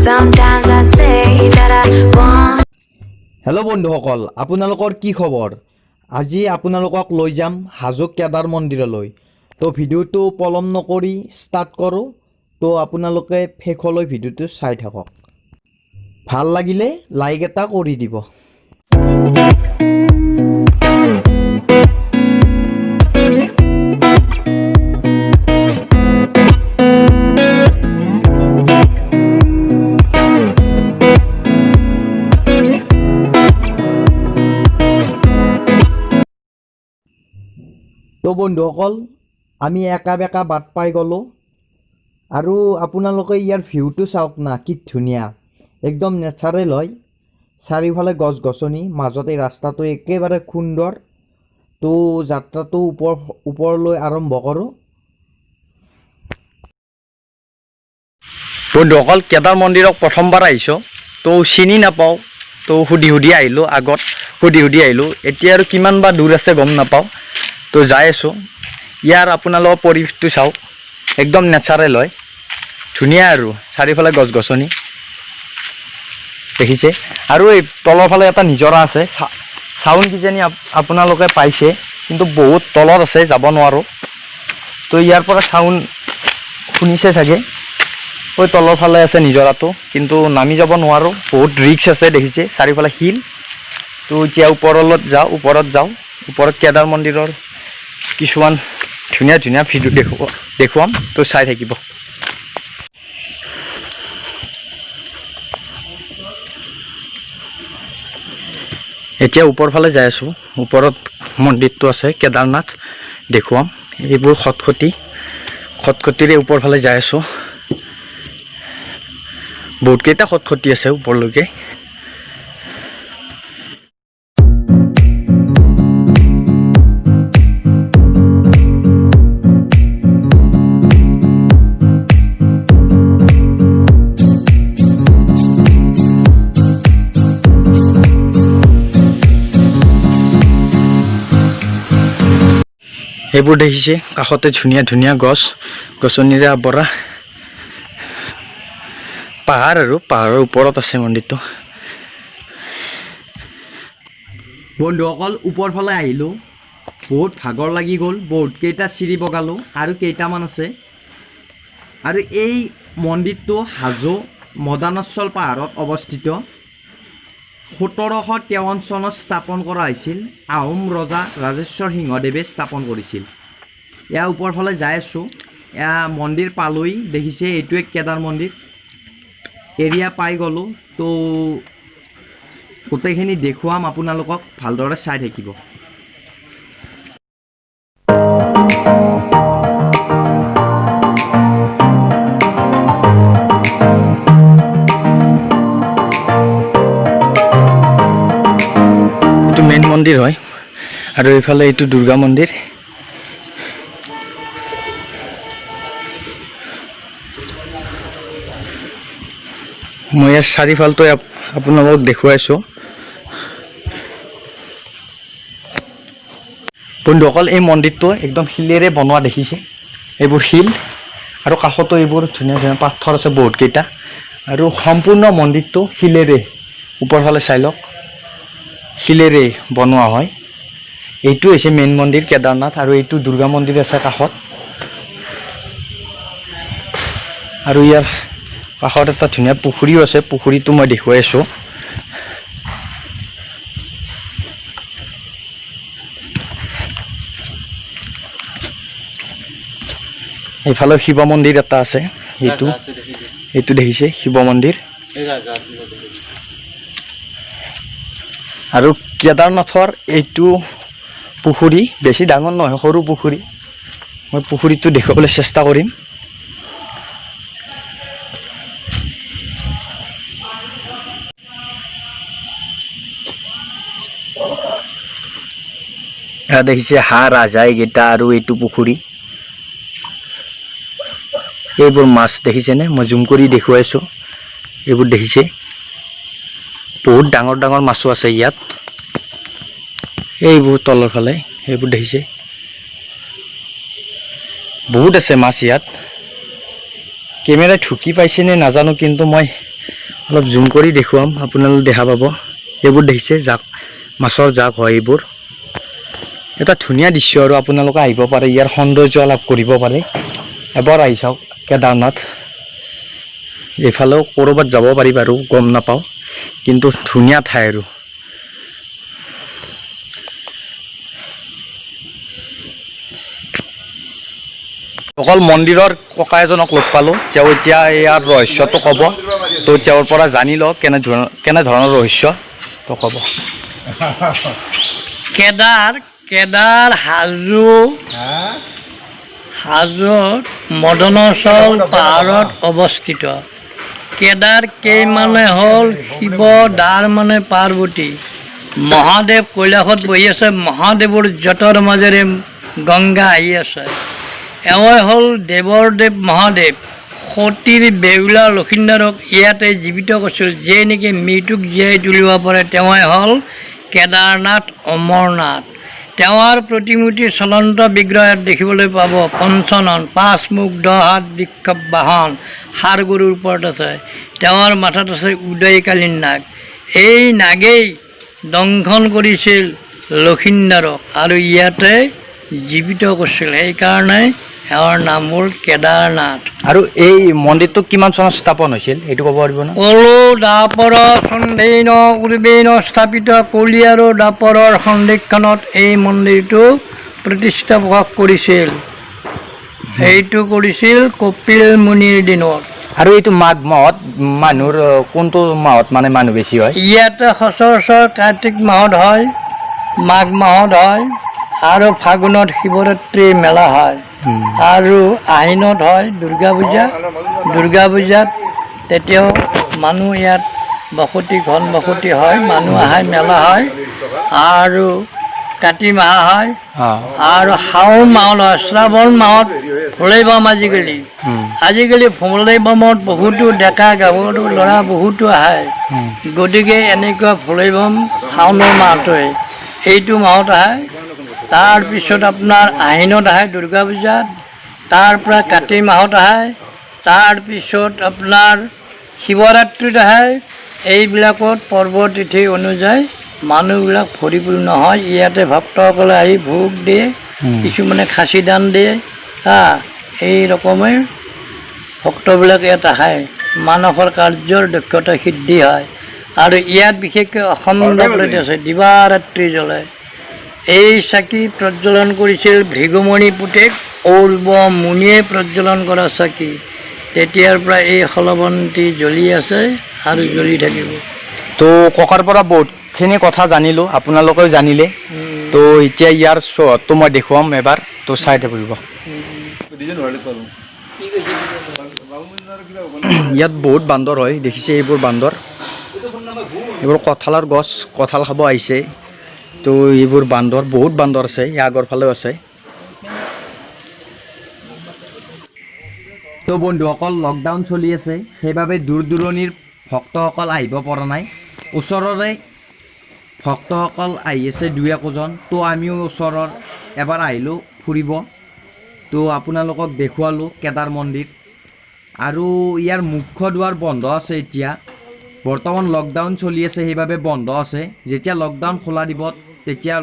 Sometimes I say that I want. Hello' বন্ধুসকল, আপোনালোকৰ কি খবৰ? আজি আপোনালোকক লৈ যাম হাজো কেদাৰ মন্দিৰলৈ। তো ভিডিঅ'টো পলম নকৰি ষ্টাৰ্ট কৰোঁ। তো আপোনালোকে শেষলৈ ভিডিঅ'টো চাই থাকক। ভাল লাগিলে লাইক এটা কৰি দিব। তো বন্ধুসকল, আমি একা বেকা বাট পাই গ'লোঁ আৰু আপোনালোকে ইয়াৰ ভিউটো চাওক না, কি ধুনীয়া, একদম নেচাৰেল হয়। চাৰিওফালে গছ গছনি, মাজতে ৰাস্তাটো একেবাৰে সুন্দৰ। তো যাত্ৰাটো ওপৰলৈ আৰম্ভ কৰোঁ। বন্ধুসকল, কেদাৰ মন্দিৰক প্ৰথমবাৰ আহিছোঁ, তো চিনি নাপাওঁ। তো সুধি আহিলোঁ, আগত সুধি আহিলোঁ। এতিয়া আৰু কিমান বা দূৰ আছে গম নাপাওঁ। তো যাই আছোঁ। ইয়াৰ আপোনালোকৰ পৰিৱেশটো চাওক, একদম নেচাৰেল হয়, ধুনীয়া আৰু চাৰিওফালে গছ গছনি দেখিছে। আৰু এই তলৰ ফালে এটা নিজৰা আছে, চাউণ্ড কিজানি আপোনালোকে পাইছে, কিন্তু বহুত তলত আছে, যাব নোৱাৰোঁ। তো ইয়াৰ পৰা চাউণ্ড শুনিছে চাগে। ওই তলৰ ফালে আছে নিজৰাটো, কিন্তু নামি যাব নোৱাৰোঁ, বহুত ৰিক্স আছে দেখিছে, চাৰিওফালে শিল। তো এতিয়া ওপৰত যাওঁ। ওপৰত কেদাৰ মন্দিৰৰ কিছুমান ধুনীয়া ধুনীয়া ভিডিঅ' দেখুৱাম, তো চাই থাকিব। এতিয়া ওপৰ ফালে যাই আছোঁ। ওপৰত মন্দিৰটো আছে কেদাৰনাথ, দেখুৱাম। এইবোৰ খটখটিৰে ওপৰ ফালে যাই আছোঁ। বহুতকেইটা খটখটি আছে ওপৰলৈকে। সেইবোৰ দেখিছে, কাষতে ধুনীয়া ধুনীয়া গছ গছনিৰে আৱৰা পাহাৰ, আৰু পাহাৰৰ ওপৰত আছে মন্দিৰটো। বন্ধুসকল, ওপৰ ফালে আহিলোঁ, বহুত ভাগৰ লাগি গ'ল, বহুতকেইটা চিৰি বগালোঁ আৰু কেইটামান আছে। আৰু এই মন্দিৰটো হাজো মদানাচল পাহাৰত অৱস্থিত। 1753 চনত স্থাপন কৰা হৈছিল। আহোম ৰজা ৰাজেশ্বৰ সিংহদেৱে স্থাপন কৰিছিল। এয়া ওপৰ ফালে যাই আছোঁ। এয়া মন্দিৰ পালোহি, দেখিছে, এইটোৱে কেদাৰ মন্দিৰ। এৰিয়া পাই গ'লোঁ। তো গোটেইখিনি দেখুৱাম আপোনালোকক, ভালদৰে চাই থাকিব। এইটো মেইন মন্দিৰ হয়, আৰু এইফালে এইটো দুৰ্গা মন্দিৰ। মই ইয়াৰ চাৰিওফালটো আপোনালোকক দেখুৱাইছোঁ। বন্ধুসকল, এই মন্দিৰটো একদম শিলেৰে বনোৱা দেখিছে, এইবোৰ শিল, আৰু কাষতো এইবোৰ ধুনীয়া ধুনীয়া পাথৰ আছে বহুতকেইটা, আৰু সম্পূৰ্ণ মন্দিৰটো শিলেৰে, ওপৰ ফালে চাই লওক, শিলেৰে বনোৱা হয়। এইটো হৈছে মেইন মন্দিৰ কেদাৰনাথ, আৰু এইটো দুৰ্গা মন্দিৰ আছে কাষত। আৰু ইয়াৰ কাষত এটা ধুনীয়া পুখুৰীও আছে, পুখুৰীটো মই দেখুৱাই আছোঁ। এইফালে শিৱ মন্দিৰ এটা আছে, এইটো দেখিছে, শিৱ মন্দিৰ। আৰু কেদাৰনাথৰ এইটো পুখুৰী বেছি ডাঙৰ নহয়, সৰু পুখুৰী। মই পুখুৰীটো দেখুৱাবলৈ চেষ্টা কৰিম। এয়া দেখিছে হাঁহ ৰাজহাঁহ এইকেইটা, আৰু এইটো পুখুৰী। এইবোৰ মাছ দেখিছেনে, মই জুম কৰি দেখুৱাইছোঁ। এইবোৰ দেখিছে, বহুত ডাঙৰ ডাঙৰ মাছো আছে ইয়াত। এইবোৰ তলৰ ফালে এইবোৰ দেখিছে, বহুত আছে মাছ ইয়াত। কেমেৰা ঢুকি পাইছেনে নাজানো, কিন্তু মই অলপ জুম কৰি দেখুৱাম, আপোনালোকে দেখা পাব। এইবোৰ দেখিছে জাক, মাছৰ জাক হয় এইবোৰ। এটা ধুনীয়া দৃশ্য আৰু আপোনালোকে আহিব পাৰে, ইয়াৰ সৌন্দৰ্য লাভ কৰিব পাৰে। এবাৰ আহি চাওক কেদাৰনাথ। এইফালেও ক'ৰবাত যাব পাৰি বাৰু, গম নাপাওঁ, কিন্তু ধুনীয়া ঠাই আৰু। অকল মন্দিৰৰ ককা এজনক লগ পালোঁ, তেওঁ এতিয়া ইয়াৰ ৰহস্যটো ক'ব। তো তেওঁৰ পৰা জানি লওঁ কেনেধৰণৰ ৰহস্য, তো ক'ব। কেদাৰ হাজোত মদনাচল পাহাৰত অৱস্থিত। কেদাৰ মানে হ'ল শিৱ, দাৰ মানে পাৰ্বতী। মহাদেৱ কৈলাশত বহি আছে, মহাদেৱৰ জঁটৰ মাজেৰে গংগা আহি আছে। এওঁই হ'ল দেৱৰ দেৱ মহাদেৱ। সতীৰ বেউলা লক্ষিন্দৰক ইয়াতে জীৱিত কৰিছিল। যিয়ে নেকি মৃত্যুক জীয়াই তুলিব পাৰে, তেওঁই হ'ল কেদাৰনাথ অমৰনাথ। তেওঁৰ প্ৰতিমূৰ্তি চলন্ত বিগ্ৰহ ইয়াত দেখিবলৈ পাব। পঞ্চনন, 5 মুখ 10 হাত বৃক্ষ বাহন, ষাঁড় গৰুৰ ওপৰত আছে। তেওঁৰ মাথাত আছে উদয়কালীন নাগ। এই নাগেই দংশন কৰিছিল লক্ষিন্দৰক আৰু ইয়াতে জীৱিত কৰিছিল। সেইকাৰণে এওঁৰ নাম হ'ল কেদাৰনাথ। আৰু এই মন্দিৰটো কিমান চনত স্থাপন হৈছিল সেইটো ক'ব পাৰিব না? কলো দাপৰ সন্ধেইন উৰ্বেইন স্থাপিত। কলি আৰু দাপৰৰ সন্ধিক্ষণত এই মন্দিৰটো প্ৰতিষ্ঠা কৰিছিল। সেইটো কৰিছিল কপিল মুনিৰ দিনত। আৰু এইটো মাঘ মাহত মানুহৰ কোনটো মাহত মানে মানুহ বেছি হয়? ইয়াতে সচৰাচৰ কাৰ্তিক মাহত হয়, মাঘ মাহত হয়, আৰু ফাগুনত শিৱৰাত্ৰি মেলা হয়, আৰু আহিনত হয় দুৰ্গা পূজাত তেতিয়াও মানুহ ইয়াত ঘন বসতি হয়, মানুহ আহে, মেলা হয়। আৰু কাতি মাহ হয়, আৰু শাওণ মাহত হয়। শ্ৰাৱণ মাহত ভোলেবাম আজিকালি ভোলেবামত বহুতো ডেকা গাভৰু ল'ৰা বহুতো আহে। গতিকে এনেকুৱা ভোলেবাম শাওণৰ মাহটোৱে এইটো মাহত আহে। তাৰপিছত আপোনাৰ আহিনত আহে দুৰ্গা পূজাত, তাৰপৰা কাতি মাহত আহে, তাৰপিছত আপোনাৰ শিৱৰাত্ৰিত আহে। এইবিলাকত পৰ্ব তিথি অনুযায়ী মানুহবিলাক পৰিপূৰ্ণ হয়। ইয়াতে ভক্তসকলে আহি ভোগ দিয়ে, কিছুমানে খাচী দান দিয়ে। এই ৰকমেৰ ভক্তবিলাক ইয়াত আহে, মানসৰ কাৰ্যৰ দক্ষতা সিদ্ধি হয়। আৰু ইয়াত বিশেষকৈ অখণ্ড প্ৰতি আছে, দিবাৰাত্ৰি জ্বলে। এই চাকি প্ৰজ্বলন কৰিছিল ভৃগুমণি পুতেক ঔলব মুনিয়ে প্ৰজ্বলন কৰা চাকি। তেতিয়াৰ পৰা এই খলবন্তি জ্বলি আছে আৰু জ্বলি থাকিব। তো ককাৰ পৰা বহুতখিনি কথা জানিলোঁ, আপোনালোকেও জানিলে। তো এতিয়া ইয়াৰ চহৰটো মই দেখুৱাম এবাৰ, তো চাই থাকিব। ইয়াত বহুত বান্দৰ হয়, দেখিছে এইবোৰ বান্দৰ। এইবোৰ কঁঠালৰ গছ, কঁঠাল খাব আহিছে। তো এইবোৰ বান্দৰ, বহুত বান্দৰ আছে, আগৰ ফালেও আছে। তো বন্ধুসকল, লকডাউন চলি আছে, সেইবাবে দূৰ দূৰণিৰ ভক্তসকল আহিব পৰা নাই। ওচৰৰে ভক্তসকল আহি আছে 2-1জন। তো আমিও ওচৰৰ এবাৰ আহিলোঁ ফুৰিব। তো আপোনালোকক দেখুৱালোঁ কেদাৰ মন্দিৰ। আৰু ইয়াৰ মুখ্য দুৱাৰ বন্ধ আছে এতিয়া, বৰ্তমান লকডাউন চলি আছে, সেইবাবে বন্ধ আছে। যেতিয়া লকডাউন খোলা দিব তেতিয়া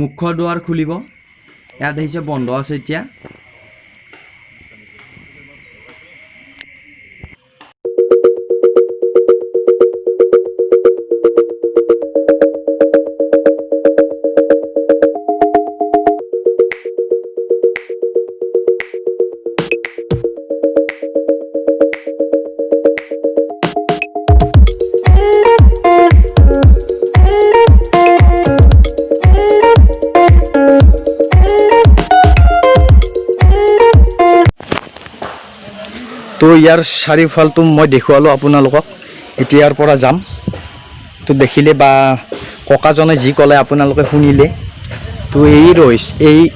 মুখ্য দুৱাৰ খুলিব। ইয়াত দেখিছে বন্ধ আছে এতিয়া। তো ইয়াৰ চাৰিওফালটো মই দেখুৱালোঁ আপোনালোকক। এতিয়াৰ পৰা যাম। তো দেখিলে বা ককাজনে যি ক'লে আপোনালোকে শুনিলে। তো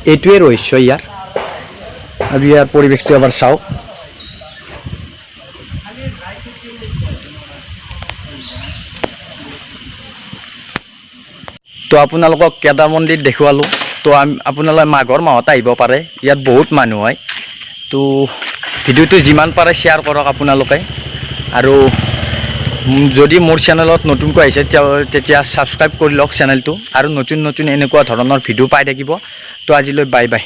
এইটোৱে ৰহস্য ইয়াৰ। আৰু ইয়াৰ পৰিৱেশটো এবাৰ চাওক। তো আপোনালোকক কেদাৰ মন্দিৰ দেখুৱালোঁ। তো আপোনালোকে মাঘৰ মাহত আহিব পাৰে, ইয়াত বহুত মানুহ হয়। তো ভিডিঅ'টো যিমান পাৰে শ্বেয়াৰ কৰক আপোনালোকে। আৰু যদি মোৰ চেনেলত নতুনকৈ আহিছে তেতিয়া ছাবস্ক্ৰাইব কৰি লওক চেনেলটো আৰু নতুন নতুন এনেকুৱা ধৰণৰ ভিডিঅ' পাই থাকিব তো আজিলৈ বাই বাই